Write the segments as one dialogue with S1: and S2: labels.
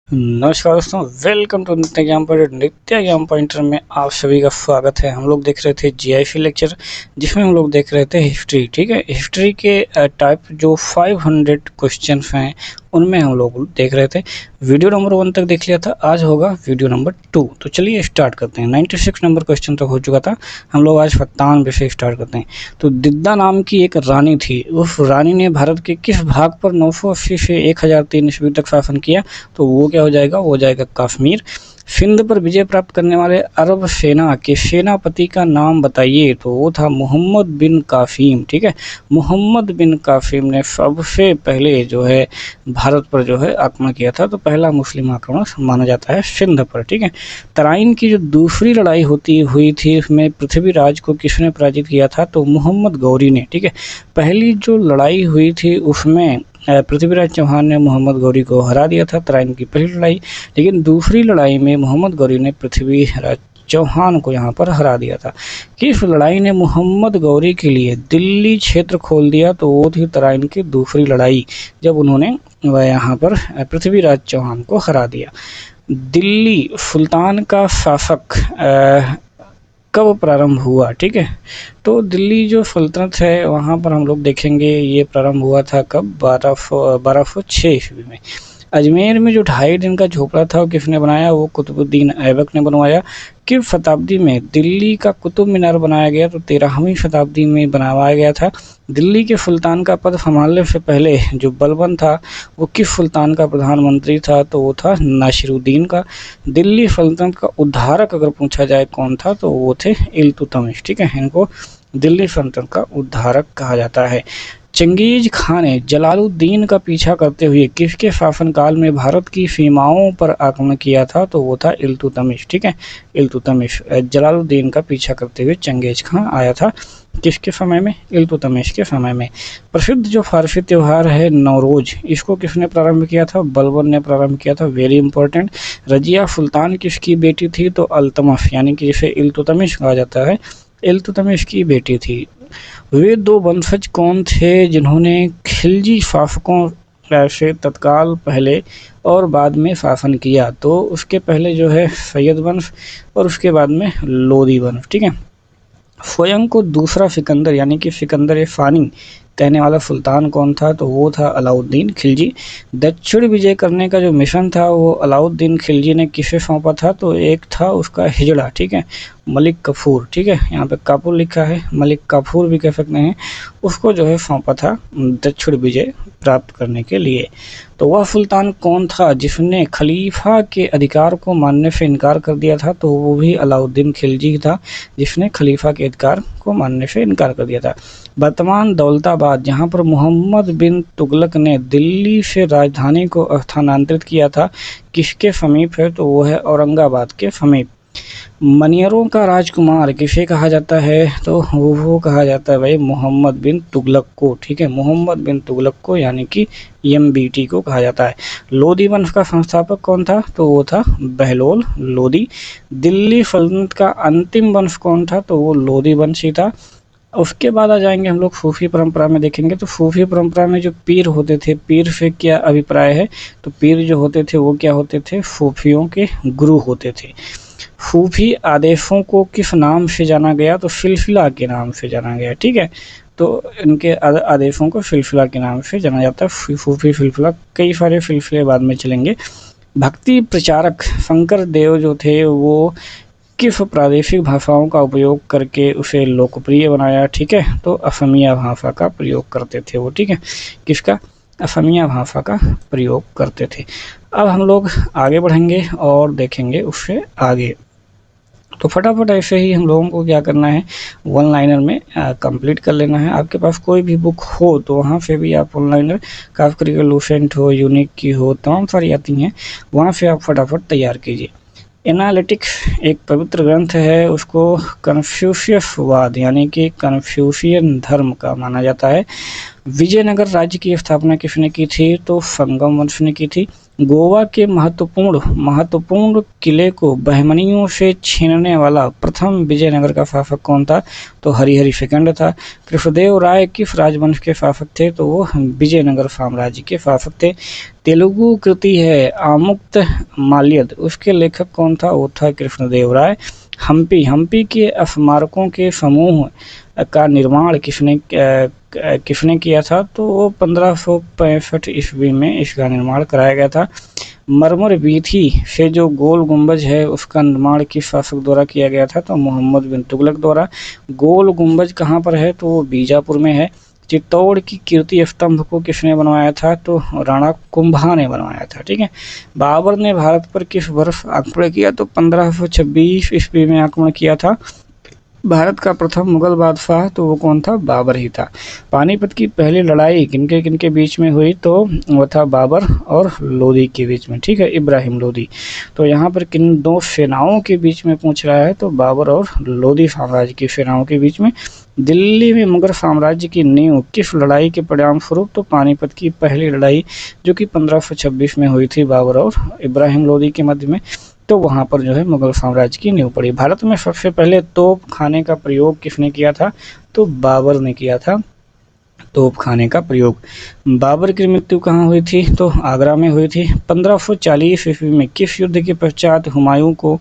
S1: नमस्कार दोस्तों, welcome to नित्य ज्ञान पॉइंटर। नित्य ज्ञान पॉइंटर में आप सभी का स्वागत है। हम लोग देख रहे थे जीआईसी लेक्चर, जिसमें हम लोग देख रहे थे हिस्ट्री। ठीक है, हिस्ट्री के टाइप जो 500 क्वेश्चंस हैं उनमें हम लोग देख रहे थे। वीडियो नंबर 1 तक देख लिया था, आज होगा वीडियो नंबर 2। तो चलिए स्टार्ट करते हैं। 96 नंबर क्वेश्चन तक हो चुका था, हम लोग आज 97 से स्टार्ट करते हैं। तो दिद्दा नाम की एक रानी थी, उस रानी ने भारत के किस भाग पर 980 से 1003 ईस्वी तक शासन किया? तो वो क्या हो जाएगा? वो हो जाएगा कश्मीर। सिंध पर विजय प्राप्त करने वाले अरब सेना के सेनापति का नाम बताइए। तो वो था मोहम्मद बिन कासिम। ठीक है, मोहम्मद बिन कासिम ने सबसे पहले जो है भारत पर जो है आक्रमण किया था। तो पहला मुस्लिम आक्रमण माना जाता है सिंध पर। ठीक है, तराइन की जो दूसरी लड़ाई हुई थी, उसमें पृथ्वीराज को किसने पराजित किया था? तो मोहम्मद गौरी ने। ठीक है, पहली जो लड़ाई हुई थी उसमें पृथ्वीराज चौहान ने मोहम्मद गौरी को हरा दिया था, तराइन की पहली लड़ाई। लेकिन दूसरी लड़ाई में मोहम्मद गौरी ने पृथ्वीराज चौहान को यहाँ पर हरा दिया था। किस लड़ाई ने मोहम्मद गौरी के लिए दिल्ली क्षेत्र खोल दिया? तो वो थी तराइन की दूसरी लड़ाई, जब उन्होंने यहाँ पर पृथ्वीराज चौहान को हरा दिया। दिल्ली सुल्तान का शासक कब प्रारंभ हुआ? ठीक है, तो दिल्ली जो सल्तनत है वहाँ पर हम लोग देखेंगे ये प्रारंभ हुआ था कब? 1206 ईस्वी में। अजमेर में जो 2.5 दिन का झोपड़ा था वो किसने बनाया? वो कुतुबुद्दीन ऐबक ने बनवाया। किस शताब्दी में दिल्ली का कुतुब मीनार बनाया गया? तो 13वीं शताब्दी में बनवाया गया था। दिल्ली के सुल्तान का पद संभालने से पहले जो बलबन था वो किस सुल्तान का प्रधानमंत्री था? तो वो था नासिरुद्दीन का। दिल्ली सल्तनत का उद्धारक अगर पूछा जाए कौन था, तो वो थे इल्तुतमिश। ठीक है, इनको दिल्ली सल्तनत का उद्धारक कहा जाता है। चंगेज खान ने जलालुद्दीन का पीछा करते हुए किसके शासनकाल में भारत की सीमाओं पर आक्रमण किया था? तो वो था इल्तुतमिश। ठीक है, इल्तुतमिश। जलालुद्दीन का पीछा करते हुए चंगेज खान आया था किसके समय में? इल्तुतमिश के समय में। प्रसिद्ध जो फारसी त्यौहार है नौरोज, इसको किसने प्रारंभ किया था? बलबन ने प्रारंभ किया था। Very important. रजिया सुल्तान किसकी बेटी थी? तो अल्तमश, यानी कि जिसे इल्तुतमिश कहा जाता है, इल्तुतमिश की बेटी थी। वे 2 वंशज कौन थे जिन्होंने खिलजी शासकों से तत्काल पहले और बाद में शासन किया? तो उसके पहले जो है सैयद वंश और उसके बाद में लोदी वंश। ठीक है, स्वयं को दूसरा सिकंदर यानी कि सिकंदर फ़ानी कहने वाला सुल्तान कौन था? तो वो था अलाउद्दीन खिलजी। दक्षिण विजय करने का जो मिशन था वो अलाउद्दीन खिलजी ने किसे सौंपा था? तो एक था उसका हिजड़ा। ठीक है, मलिक कफूर। ठीक है, यहाँ पे काफूर लिखा है, मलिक काफूर भी कह सकते हैं। उसको जो है सौंपा था दक्षिण विजय प्राप्त करने के लिए। तो वह सुल्तान कौन था जिसने खलीफा के अधिकार को मानने से इनकार कर दिया था? तो वो भी अलाउद्दीन खिलजी था, जिसने खलीफा के अधिकार को मानने से इनकार कर दिया था। वर्तमान दौलताबाद, जहाँ पर मोहम्मद बिन तुगलक ने दिल्ली से राजधानी को स्थानांतरित किया था, किसके समीप है? तो वो है औरंगाबाद के समीप। मनियरों का राजकुमार किसे कहा जाता है? तो वो कहा जाता है भाई मोहम्मद बिन तुगलक को। ठीक है, मोहम्मद बिन तुगलक को, यानी कि MBT को कहा जाता है। लोदी वंश का संस्थापक कौन था? तो वो था बहलोल लोदी। दिल्ली सल्तनत का अंतिम वंश कौन था? तो वो लोदी वंश ही था। उसके बाद आ जाएंगे हम लोग सूफी परंपरा में देखेंगे। तो सूफी परंपरा में जो पीर होते थे, पीर से क्या अभिप्राय है? तो पीर जो होते थे वो क्या होते थे? सूफियों के गुरु होते थे। सूफी आदेशों को किस नाम से जाना गया? तो सिलसिला के नाम से जाना गया। ठीक है, तो इनके आदेशों को सिलसिला के नाम से जाना जाता है। सूफी सिलसिला, कई सारे सिलसिले बाद में चलेंगे। भक्ति प्रचारक शंकर देव जो थे वो किस प्रादेशिक भाषाओं का उपयोग करके उसे लोकप्रिय बनाया? ठीक है, तो असमिया भाषा का प्रयोग करते थे वो। ठीक है, किसका? असमिया भाषा का प्रयोग करते थे। अब हम लोग आगे बढ़ेंगे और देखेंगे उससे आगे। तो फटाफट ऐसे ही हम लोगों को क्या करना है, 1 लाइनर में कंप्लीट कर लेना है। आपके पास कोई भी बुक हो तो वहाँ से भी आप 1 लाइनर, खास करके लूसेंट हो, यूनिक की हो, तमाम सारी आती हैं, वहाँ से आप फटाफट तैयार कीजिए। एनालिटिक्स एक पवित्र ग्रंथ है, उसको कन्फ्यूशियसवाद यानी कि कन्फ्यूशियन धर्म का माना जाता है। विजयनगर राज्य की स्थापना किसने की थी? तो संगम वंश ने की थी। गोवा के महत्वपूर्ण महत्वपूर्ण किले को बहमनियों से छीनने वाला प्रथम विजयनगर का शासक कौन था? तो हरिहर सेकंड था। कृष्णदेव राय किस राजवंश के शासक थे? तो वो विजयनगर साम्राज्य के शासक थे। तेलुगु कृति है आमुक्त माल्यद, उसके लेखक कौन था? वो था कृष्णदेव राय। हम्पी के स्मारकों के समूह का निर्माण किसने किया था? तो वो 1565 ईस्वी में इसका निर्माण कराया गया था। मरमर वीथी से जो गोल गुंबज है उसका निर्माण किस शासक द्वारा किया गया था? तो मोहम्मद बिन तुगलक द्वारा। गोल गुंबज कहाँ पर है? तो वो बीजापुर में है। चित्तौड़ की कीर्ति स्तंभ को किसने बनवाया था? तो राणा कुंभा ने बनवाया था। ठीक है। बाबर ने भारत पर किस वर्ष आक्रमण किया? तो 1526 ईस्वी में आक्रमण किया था। भारत का प्रथम मुगल बादशाह तो वो कौन था? बाबर ही था। पानीपत की पहली लड़ाई किनके किनके बीच में हुई? तो वो था बाबर और लोदी के बीच में। ठीक है, इब्राहिम लोदी। तो यहाँ पर किन दो सेनाओं के बीच में पूछ रहा है? तो बाबर और लोदी साम्राज्य की सेनाओं के बीच में। दिल्ली में मुगल साम्राज्य की नींव किस लड़ाई के परिणाम स्वरूप? तो पानीपत की पहली लड़ाई जो कि 1526 में हुई थी बाबर और इब्राहिम लोदी के मध्य में। तो वहाँ पर जो है मुगल साम्राज्य की नींव पड़ी। भारत में सबसे पहले तोप खाने का प्रयोग किसने किया था? तो बाबर ने किया था तोप खाने का प्रयोग। बाबर की मृत्यु कहाँ हुई थी? तो आगरा में हुई थी। 1540 ईस्वी में किस युद्ध के पश्चात हुमायूं को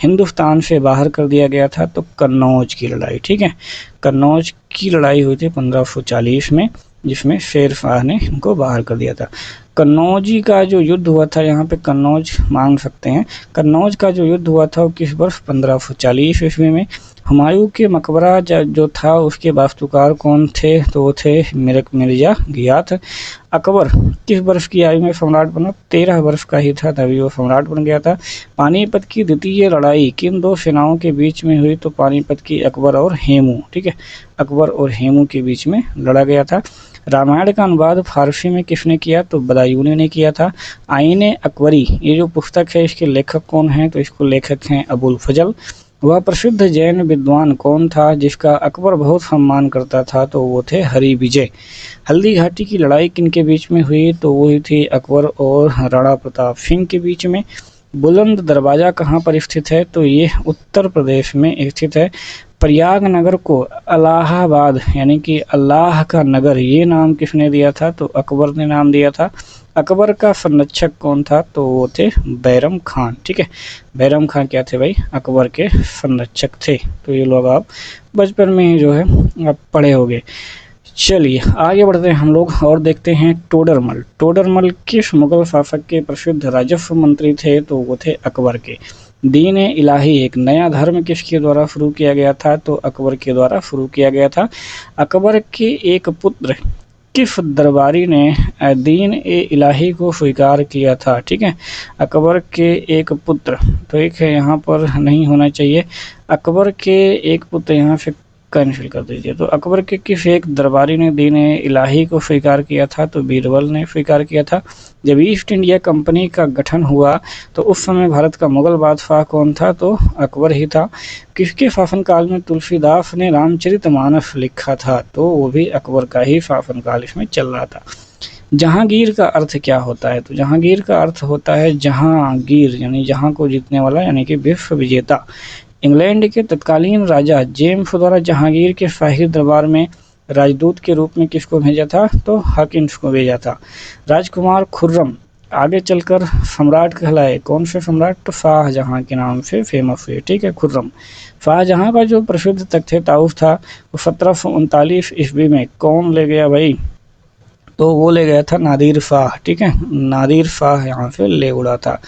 S1: हिंदुस्तान से बाहर कर दिया गया था? तो कन्नौज की लड़ाई। ठीक है, कन्नौज की लड़ाई हुई थी 1540 में, जिसमें शेर शाह ने इनको बाहर कर दिया था। कन्नौजी का जो युद्ध हुआ था, यहाँ पे कन्नौज मांग सकते हैं। कन्नौज का जो युद्ध हुआ था वो किस वर्ष? 1540 ईस्वी में। हुमायूं के मकबरा जो था उसके वास्तुकार कौन थे? तो वो थे मिर्जा गियाथ। अकबर किस वर्ष की आयु में सम्राट बना? 13 वर्ष का ही था तभी वो सम्राट बन गया था। पानीपत की द्वितीय लड़ाई किन दो सेनाओं के बीच में हुई? तो पानीपत की अकबर और हेमू। ठीक है, अकबर और हेमू के बीच में लड़ा गया था। रामायण का अनुवाद फारसी में किसने किया? तो बदायूनी ने किया था। आईने अकबरी ये जो पुस्तक है इसके लेखक कौन है? तो इसको लेखक हैं अबुल फजल। वह प्रसिद्ध जैन विद्वान कौन था जिसका अकबर बहुत सम्मान करता था? तो वो थे हरि विजय। हल्दी घाटी की लड़ाई किनके बीच में हुई? तो वो हुई थी अकबर और राणा प्रताप सिंह के बीच में। बुलंद दरवाजा कहाँ पर स्थित है? तो ये उत्तर प्रदेश में स्थित है। प्रयाग नगर को इलाहाबाद यानी कि अल्लाह का नगर ये नाम किसने दिया था? तो अकबर ने नाम दिया था। अकबर का संरक्षक कौन था? तो वो थे बैरम खान। ठीक है, बैरम खान क्या थे भाई? अकबर के संरक्षक थे। तो ये लोग आप बचपन में ही जो है आप पढ़े होंगे। चलिए आगे बढ़ते हैं हम लोग और देखते हैं टोडरमल। टोडरमल किस मुगल शासक के प्रसिद्ध राजस्व मंत्री थे? तो वो थे अकबर के। दीन ए इलाही एक नया धर्म किसके द्वारा शुरू किया गया था? तो अकबर के द्वारा शुरू किया गया था। अकबर के एक पुत्र किस दरबारी ने दीन ए इलाही को स्वीकार किया था? ठीक है, अकबर के एक पुत्र, तो एक है यहाँ पर नहीं होना चाहिए। अकबर के एक पुत्र यहाँ से कैंसिल कर दीजिए। तो अकबर के किस एक दरबारी ने दीन ए इलाही को स्वीकार किया था? तो बीरबल ने स्वीकार किया था। जब ईस्ट इंडिया कंपनी का गठन हुआ तो उस समय भारत का मुगल बादशाह कौन था? तो अकबर ही था। किसके शासनकाल में तुलसीदास ने रामचरितमानस लिखा था? तो वो भी अकबर का ही शासनकाल इसमें चल रहा था। जहांगीर का अर्थ क्या होता है? तो जहांगीर का अर्थ होता है जहांगीर यानी जहां को जीतने वाला यानी कि विश्व विजेता। इंग्लैंड के तत्कालीन राजा जेम्स द्वारा जहांगीर के शाही दरबार में राजदूत के रूप में किसको भेजा था? तो हॉकिंस को भेजा था। राजकुमार खुर्रम आगे चलकर सम्राट कहलाए। कौन से सम्राट? तो शाहजहां के नाम से फेमस हुए। ठीक है, खुर्रम। शाहजहां का जो प्रसिद्ध तख्त ताउस था वो 1739 ईस्वी में कौन ले गया भाई? तो वो ले गया था नादिर शाह। ठीक है, नादिर शाह यहाँ से ले उड़ा था।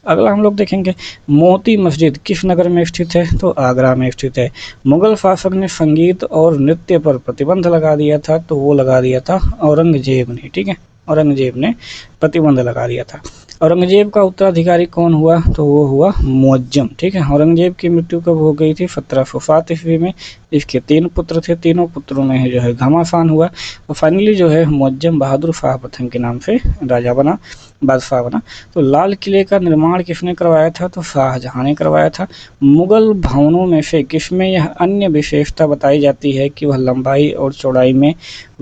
S1: अगला हम लोग देखेंगे मोती मस्जिद किस नगर में स्थित है? तो आगरा में स्थित है। मुगल शासक ने संगीत और नृत्य पर प्रतिबंध लगा दिया था। तो वो लगा दिया था औरंगजेब ने। ठीक है, औरंगजेब ने प्रतिबंध लगा दिया था। औरंगजेब का उत्तराधिकारी कौन हुआ? तो वो हुआ मुअज्जम। ठीक है, औरंगजेब की मृत्यु कब हो गई थी? 1707 ईस्वी में। इसके 3 पुत्र थे, तीनों पुत्रों में जो है घमासान हुआ और फाइनली जो है मुअज्जम बहादुर शाह प्रथम के नाम से राजा बना, बादशाह बना। तो लाल किले का निर्माण किसने करवाया था? तो शाहजहां ने करवाया था। मुगल भवनों में से किसमें यह अन्य विशेषता बताई जाती है कि वह लंबाई और चौड़ाई में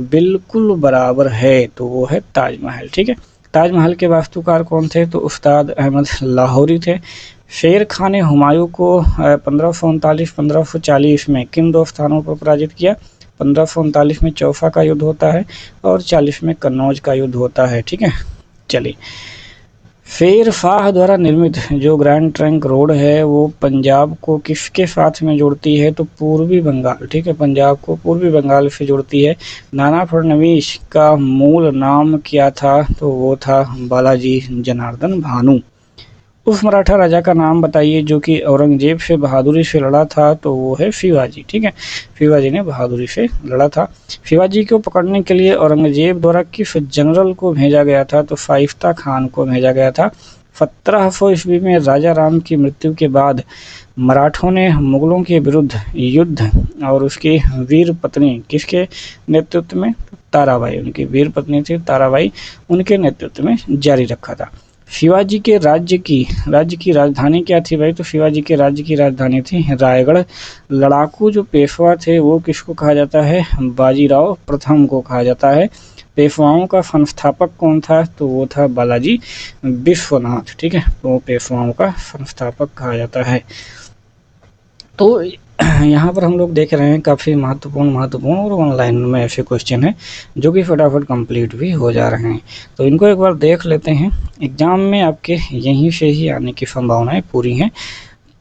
S1: बिल्कुल बराबर है? तो वो है ताजमहल। ठीक है, ताजमहल के वास्तुकार कौन थे? तो उस्ताद अहमद लाहौरी थे। शेर खान ने हुमायूं को 1539-1540 में किन दो स्थानों पर पराजित किया? 1539 में चौफा का युद्ध होता है और 40 में कन्नौज का युद्ध होता है। ठीक है, चलिए। शेर शाह द्वारा निर्मित जो ग्रैंड ट्रंक रोड है वो पंजाब को किसके साथ में जोड़ती है? तो पूर्वी बंगाल। ठीक है, पंजाब को पूर्वी बंगाल से जोड़ती है। नाना फडणवीस का मूल नाम क्या था? तो वो था बालाजी जनार्दन भानु। उस मराठा राजा का नाम बताइए जो कि औरंगजेब से बहादुरी से लड़ा था? तो वो है शिवाजी। ठीक है, शिवाजी ने बहादुरी से लड़ा था। शिवाजी को पकड़ने के लिए औरंगजेब द्वारा किस जनरल को भेजा गया था? तो शाइस्ता खान को भेजा गया था। 1700 ईस्वी में राजा राम की मृत्यु के बाद मराठों ने मुगलों के विरुद्ध युद्ध और उसकी वीर पत्नी किसके नेतृत्व में? ताराबाई, उनकी वीर पत्नी थी ताराबाई, उनके नेतृत्व में जारी रखा था। शिवाजी के राज्य की राजधानी क्या थी भाई? तो शिवाजी के राज्य की राजधानी थी रायगढ़। लड़ाकू जो पेशवा थे वो किसको कहा जाता है? बाजीराव प्रथम को कहा जाता है। पेशवाओं का संस्थापक कौन था? तो वो था बालाजी विश्वनाथ। ठीक है, तो पेशवाओं का संस्थापक कहा जाता है। तो यहाँ पर हम लोग देख रहे हैं काफ़ी महत्वपूर्ण और ऑनलाइन में ऐसे क्वेश्चन हैं जो कि फटाफट कंप्लीट भी हो जा रहे हैं, तो इनको एक बार देख लेते हैं। एग्जाम में आपके यहीं से ही आने की संभावनाएं पूरी हैं।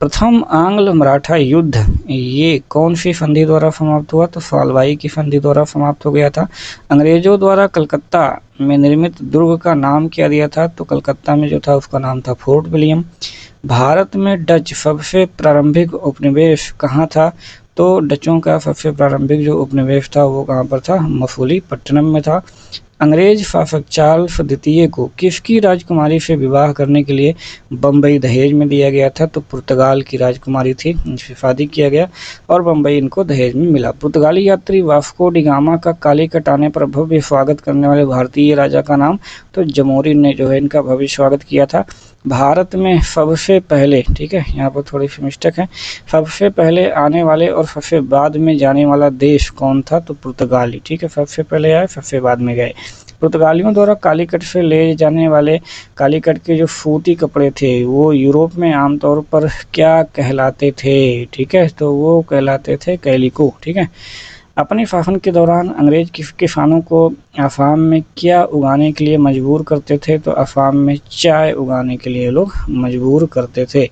S1: प्रथम आंग्ल मराठा युद्ध ये कौन सी संधि द्वारा समाप्त हुआ? तो सालवाई की संधि द्वारा समाप्त हो गया था। अंग्रेजों द्वारा कलकत्ता में निर्मित दुर्ग का नाम क्या दिया था? तो कलकत्ता में जो था उसका नाम था फोर्ट विलियम। भारत में डच सबसे प्रारंभिक उपनिवेश कहाँ था? तो डचों का सबसे प्रारंभिक जो उपनिवेश था वो कहाँ पर था? मसूलीपट्टनम में था। अंग्रेज शासक चार्ल्स द्वितीय को किसकी राजकुमारी से विवाह करने के लिए बम्बई दहेज में दिया गया था? तो पुर्तगाल की राजकुमारी थी, इनसे शादी किया गया और बम्बई इनको दहेज में मिला। पुर्तगाली यात्री वास्को डी गामा का कालीकट आने पर भव्य स्वागत करने वाले भारतीय राजा का नाम? तो जमोरिन ने जो है इनका भव्य स्वागत किया था। भारत में सबसे पहले, ठीक है, यहाँ पर थोड़ी सी मिस्टेक है, सबसे पहले आने वाले और सबसे बाद में जाने वाला देश कौन था? तो पुर्तगाली। ठीक है, सबसे पहले आए सबसे बाद में गए। पुर्तगालियों द्वारा कालीकट से ले जाने वाले कालीकट के जो सूती कपड़े थे वो यूरोप में आमतौर पर क्या कहलाते थे? ठीक है, तो वो कहलाते थे कैलिको। ठीक है, अपने शासन के दौरान अंग्रेज किसानों को असम में क्या उगाने के लिए मजबूर करते थे? तो असम में चाय उगाने के लिए लोग मजबूर करते थे।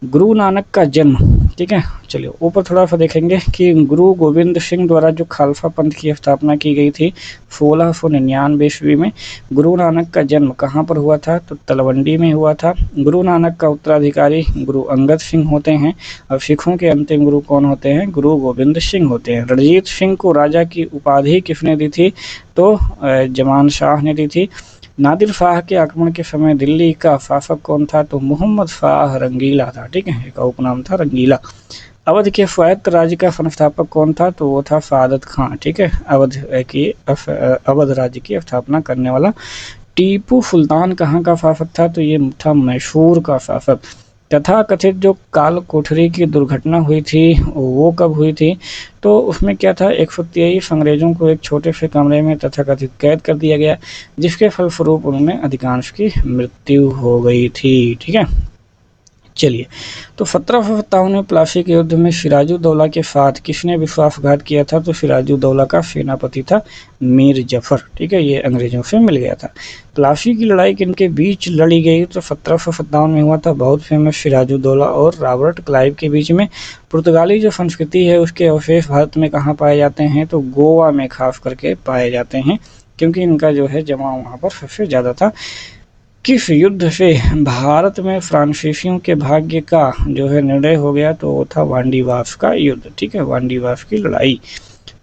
S1: गुरु नानक का जन्म, ठीक है, चलिए ऊपर थोड़ा सा देखेंगे कि गुरु गोविंद सिंह द्वारा जो खालसा पंथ की स्थापना की गई थी 1699 ईस्वी में। गुरु नानक का जन्म कहाँ पर हुआ था? तो तलवंडी में हुआ था। गुरु नानक का उत्तराधिकारी गुरु अंगद सिंह होते हैं और सिखों के अंतिम गुरु कौन होते हैं? गुरु गोविंद सिंह होते हैं। रणजीत सिंह को राजा की उपाधि किसने दी थी? तो जमान शाह ने दी थी। नादिर शाह के आक्रमण के समय दिल्ली का शासक कौन था? तो मोहम्मद शाह रंगीला था। ठीक है, एक उपनाम था रंगीला। अवध के स्वायत्त राज्य का संस्थापक कौन था? तो वो था सादत खां। ठीक है, अवध राज्य की स्थापना करने वाला। टीपू सुल्तान कहाँ का शासक था? तो ये था मैसूर का शासक। तथा कथित जो काल कोठरी की दुर्घटना हुई थी वो कब हुई थी? तो उसमें क्या था, 123 अंग्रेजों को एक छोटे से कमरे में तथाकथित कैद कर दिया गया, जिसके फलस्वरूप उनमें अधिकांश की मृत्यु हो गई थी। ठीक है, चलिए, तो 1757 में प्लासी के युद्ध में सिराजुद्दौला के साथ किसने विश्वासघात किया था? तो सिराजुद्दौला का सेनापति था मीर जफर। ठीक है, ये अंग्रेजों से मिल गया था। प्लासी की लड़ाई किनके बीच लड़ी गई? तो 1757 में हुआ था बहुत फेमस सिराजुद्दौला और रॉबर्ट क्लाइव के बीच में। पुर्तगाली जो संस्कृति है उसके अवशेष भारत में कहाँ पाए जाते हैं? तो गोवा में खास करके पाए जाते हैं, क्योंकि इनका जो है जमाव वहाँ पर सबसे ज़्यादा था। किस युद्ध से भारत में फ्रांसीसियों के भाग्य का जो है निर्णय हो गया? तो वो था वांडीवास का युद्ध। ठीक है, वांडीवास की लड़ाई।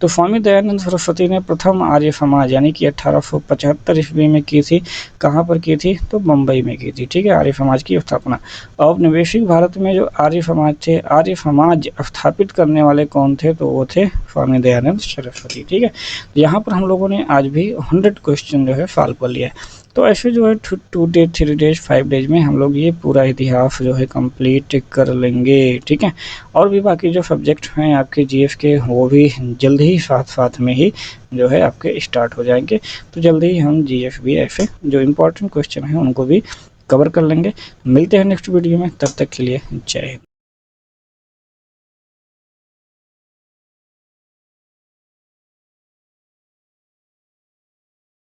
S1: तो स्वामी दयानंद सरस्वती ने प्रथम आर्य समाज यानी कि 1875 ईस्वी में की थी। कहाँ पर की थी? तो मुंबई में की थी। ठीक है, आर्य समाज की स्थापना। औपनिवेशिक भारत में जो आर्य समाज थे, आर्य समाज स्थापित करने वाले कौन थे? तो वो थे स्वामी दयानंद सरस्वती। ठीक है, यहाँ पर हम लोगों ने आज भी 100 क्वेश्चन जो है सॉल्व कर लिया है। तो ऐसे जो है 2 डेज 3 डेज 5 डेज में हम लोग ये पूरा इतिहास जो है कंप्लीट कर लेंगे, ठीक है। और भी बाकी जो सब्जेक्ट हैं आपके जीएस के वो भी जल्द ही साथ साथ में ही जो है आपके स्टार्ट हो जाएंगे। तो जल्दी ही हम जीएस भी ऐसे जो इम्पोर्टेंट क्वेश्चन हैं उनको भी कवर कर लेंगे। मिलते हैं नेक्स्ट वीडियो में, तब तक के लिए जय हिंद।